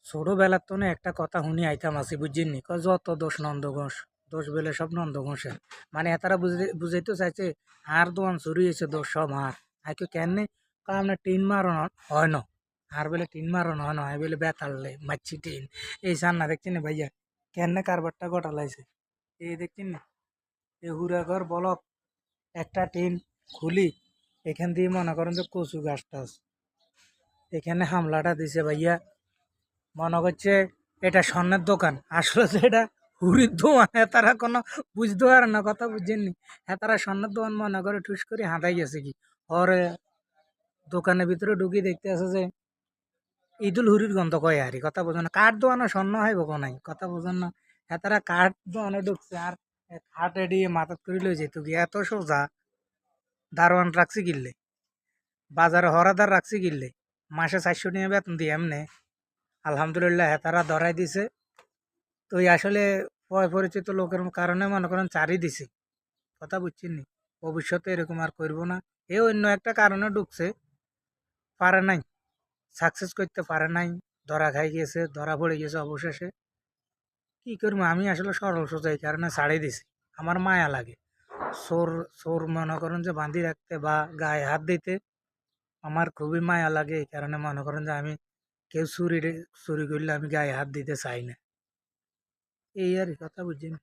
ছোটবেলার তো না একটা কথা শুনি আইতাম আছি বুঝছেননি যত দোষ নন্দ ঘোষ দোষ বেলে সব নন্দ ঘোষের মানে এতারা বুঝাইতে চাইছে আর দোয়ান চুরি হয়েছে দোষ সব আর আইকে কেন আপনার টিন মারণ হয় না আর বেলে টিন মারণ হয় না আই বেলে বেতাললে মারছি টিন এই সার না দেখছি না ভাইয়া কেন কারবারটা ঘটালাইছে এই দেখছি না এই হুরাঘর বলক একটা টিন খুলি এখান দিয়ে মনে করেন যে কচু গাছটা আছে এখানে হামলাটা দিছে ভাইয়া মনে করছে এটা স্বর্ণের দোকান আসলে তো এটা হুড়ির দোকান তারা কোনো বুঝতে পারে না কথা বুঝছেননি তারা স্বর্ণের দোকান মনে করে ঠুস করে হাঁটাই গেছে কি ওরে দোকানের ভিতরে ঢুকি দেখতে আছে যে ঈদুল হুরির গন্ধ কয় আরই কথা বোঝেন না কাঠ দোকানে স্বর্ণ হয় বকো নাই কথা বোঝেন না তারা কাঠ দোকানে ঢুকছে আর খাট এডিয়ে মাথাত করে লই যেত গিয়ে এত সোজা দারোয়ান রাখছি কিনলে বাজারে হরাদার রাখছি কিনলে মাসে 400 নিয়ে বেতন দিয়ে এমনে আলহামদুলিল্লাহ তারা ধরাই দিছে তো এই আসলে পরিচিত লোকের কারণে মনে করেন চারি দিছে কথা বুঝছেন নি ভবিষ্যতে এরকম আর করবো না এ অন্য একটা কারণে ঢুকছে পারে নাই সাকসেস করতে পারে নাই ধরা খাই গেছে ধরা পড়ে গেছে অবশেষে কি করবো আমি আসলে সরল সোজা এই কারণে ছাড়িয়ে দিছি আমার মায়া লাগে সোর সোর মনে করেন যে বাঁধি রাখতে বা গায়ে হাত দিতে আমার খুবই মায়া লাগে এই কারণে মনে করেন যে আমি কেউ চুরি চুরি করলে আমি গায়ে হাত দিতে চাই না এই আর কি কথা বুঝছেন